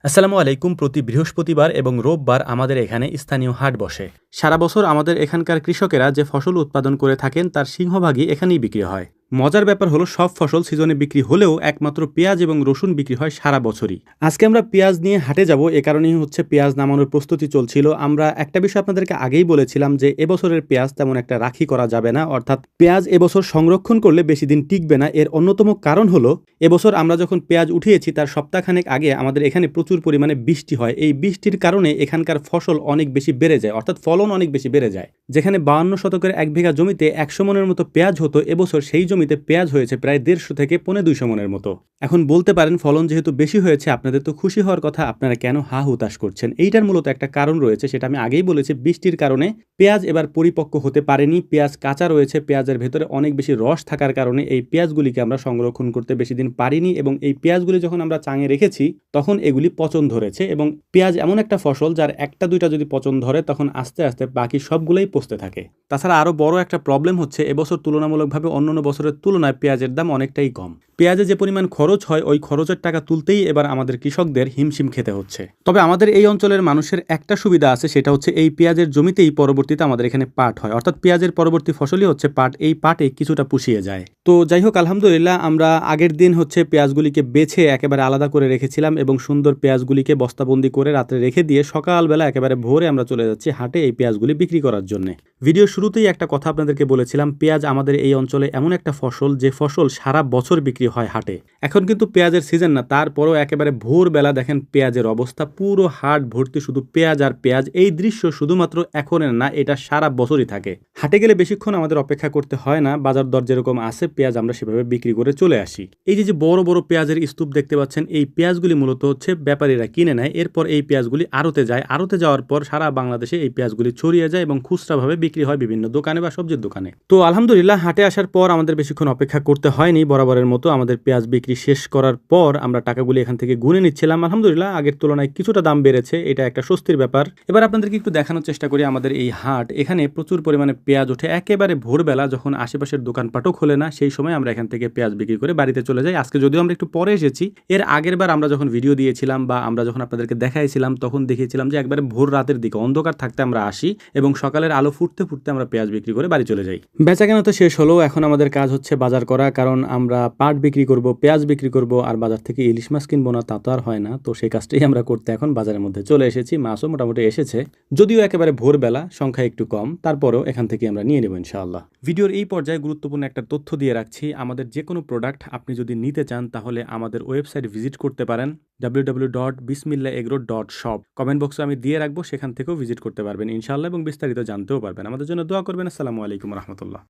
আসসালামু আলাইকুম। প্রতি বৃহস্পতিবার এবং রোববার আমাদের এখানে স্থানীয় হাট বসে। সারা বছর আমাদের এখানকার কৃষকেরা যে ফসল উৎপাদন করে থাকেন তার সিংহভাগই এখানেই বিক্রি হয়। মজার ব্যাপার হলো সব ফসল সিজনে বিক্রি হলেও একমাত্র পেঁয়াজ এবং রসুন বিক্রি হয় সারা বছরই। আজকে আমরা পেঁয়াজ নিয়ে হাটে যাব, এ কারণেই হচ্ছে পেঁয়াজ নামানোর প্রস্তুতি চলছিল। আমরা একটা বিষয় আপনাদেরকে আগেই বলেছিলাম যে এবছরের পেঁয়াজ তেমন একটা রাখি করা যাবে না, অর্থাৎ পেঁয়াজ এবছর সংরক্ষণ করলে বেশি দিন টিকবে না। এর অন্যতম কারণ হলো এবছর আমরা যখন পেঁয়াজ উঠিয়েছি তার সপ্তাহখানেক আগে আমাদের এখানে প্রচুর পরিমাণে বৃষ্টি হয়। এই বৃষ্টির কারণে এখানকার ফসল অনেক বেশি বেড়ে যায়, অর্থাৎ ফলন অনেক বেশি বেড়ে যায়। যেখানে 52 শতকের 1 বিঘা জমিতে 100 মনের মতো পেঁয়াজ হতো, এবছর সেই জমিতে পেঁয়াজ হয়েছে প্রায় 150 থেকে 250 মনের মতো। এখন বলতে পারেন ফলন যেহেতু বেশি হয়েছে আপনাদের তো খুশি হওয়ার কথা, আপনারা কেন হা হুতাশ করছেন? এইটার মূলত একটা কারণ রয়েছে, সেটা আমি আগেই বলেছি। বৃষ্টির কারণে পেঁয়াজ এবার পরিপক্ক হতে পারেনি, পেঁয়াজ কাঁচা রয়েছে। পেঁয়াজের ভেতরে অনেক বেশি রস থাকার কারণে এই পেঁয়াজগুলিকে আমরা সংরক্ষণ করতে বেশি দিন পারিনি, এবং এই পেঁয়াজগুলি যখন আমরা চাঙে রেখেছি তখন এগুলি পচন ধরেছে। এবং পেঁয়াজ এমন একটা ফসল যার একটা দুইটা যদি পচন ধরে তখন আস্তে আস্তে বাকি সবগুলোই পচতে থাকে। তাছাড়া আরও বড় একটা প্রবলেম হচ্ছে এবছর তুলনামূলকভাবে অন্যান্য বছরের তুলনায় পেঁয়াজের দাম অনেকটাই কম। পেঁয়াজে যে পরিমাণ খরচ হয় ওই খরচের টাকা তুলতেই এবার আমাদের কৃষকদের হিমশিম খেতে হচ্ছে। তবে আমাদের এই অঞ্চলের মানুষের একটা সুবিধা আছে, সেটা হচ্ছে এই পেঁয়াজের জমিতেই পরবর্তীতে আমাদের এখানে পাট হয়, অর্থাৎ পেঁয়াজের পরবর্তী ফসলই হচ্ছে পাট। এই পাটে কিছুটা পুষিয়ে যায়। তো যাই হোক, আলহামদুলিল্লাহ আমরা আগের দিন হচ্ছে পেঁয়াজগুলিকে বেছে একেবারে আলাদা করে রেখেছিলাম এবং সুন্দর পেঁয়াজগুলিকে বস্তাবন্দি করে রাত্রে রেখে দিয়ে সকালবেলা একেবারে ভোরে আমরা চলে যাচ্ছি হাটে এই পেঁয়াজগুলি বিক্রি করার জন্য। ভিডিও শুরুতেই একটা কথা আপনাদেরকে বলেছিলাম, পেঁয়াজ আমাদের এই অঞ্চলে এমন একটা ফসল যে ফসল সারা বছর বিক্রি হয় হাটে। এখন কিন্তু পেঁয়াজের সিজন না, তারপরও একেবারে ভোরবেলা দেখেন পেঁয়াজের অবস্থা, পুরো হাট ভর্তি শুধু পেঁয়াজ আর পেঁয়াজ। এই দৃশ্য শুধুমাত্র এখনের না, এটা সারা বছরই থাকে। হাটে গেলে বেশিক্ষণ আমাদের অপেক্ষা করতে হয় না, বাজার দর যেরকম আছে পেঁয়াজ আমরা সেভাবে বিক্রি করে চলে আসি। এই যে বড় বড় পেঁয়াজের স্তূপ দেখতে পাচ্ছেন, এই পেঁয়াজগুলি মূলত হচ্ছে ব্যাপারীরা কিনে নেয়, এরপর এই পেঁয়াজগুলি আড়তে যায়। আড়তে যাওয়ার পর সারা বাংলাদেশে এই পেঁয়াজগুলি ছড়িয়ে যায় এবং খুচরাভাবে বিক্রি হয় বিভিন্ন দোকানে বা সবজির দোকানে। তো আলহামদুলিল্লাহ হাটে আসার পর আমাদের বেশিক্ষণ অপেক্ষা করতে হয়নি। বরাবরের মতো আমাদের পেঁয়াজ বিক্রি শেষ করার পর আমরা টাকাগুলি এখান থেকে গুনে নিচ্ছিলাম। আলহামদুলিল্লাহ আগের তুলনায় কিছুটা দাম বেড়েছে, এটা একটা স্বস্তির ব্যাপার। এবার আপনাদেরকে একটু দেখানোর চেষ্টা করি আমাদের এই হাট। এখানে প্রচুর পরিমাণে পেঁয়াজ ওঠে একেবারে ভোরবেলা, যখন আশেপাশের দোকানপাটও খোলে না, সেই সময় আমরা এখান থেকে পেঁয়াজ বিক্রি করে বাড়িতে চলে যাই। আজকে যদিও আমরা একটু পরে এসেছি, এর আগের বার আমরা যখন ভিডিও দিয়েছিলাম বা আমরা যখন আপনাদেরকে দেখাইছিলাম তখন দেখিয়েছিলাম যে একবারে ভোর রাতের দিকে অন্ধকার থাকতে আমরা আসি এবং সকালের আলো ফুটতে ফুটতে আমরা পেঁয়াজ বিক্রি করে বাড়ি চলে যাই। বেচাকেনা তো শেষ হলো, এখন আমাদের কাজ হচ্ছে বাজার করা, কারণ আমরা পাট বিক্রি করব, পেঁয়াজ বিক্রি করব, আর বাজার থেকে ইলিশ মাছ কিনবো না তা তো আর হয় না। তো সেই কাজটাই আমরা করতে এখন বাজারের মধ্যে চলে এসেছি। মাছও মোটামুটি এসেছে, যদিও একেবারে ভোরবেলা, সংখ্যা একটু কম, তারপরেও এখান থেকে আমরা নিয়ে নেব ইনশাআল্লাহ। ভিডিওর এই পর্যায়ে গুরুত্বপূর্ণ একটা তথ্য দিয়ে রাখছি, আমাদের যে কোনো প্রোডাক্ট আপনি যদি নিতে চান তাহলে আমাদের ওয়েবসাইট ভিজিট করতে পারেন www.bismillahagro.shop। কমেন্ট বক্সে আমি দিয়ে রাখবো, সেখান থেকেও ভিজিট করতে পারবেন ইনশাআল্লাহ এবং বিস্তারিত জানতেও পারবেন। আমাদের জন্য দোয়া করবেন। আসসালামু আলাইকুম রহমতুল্লাহ।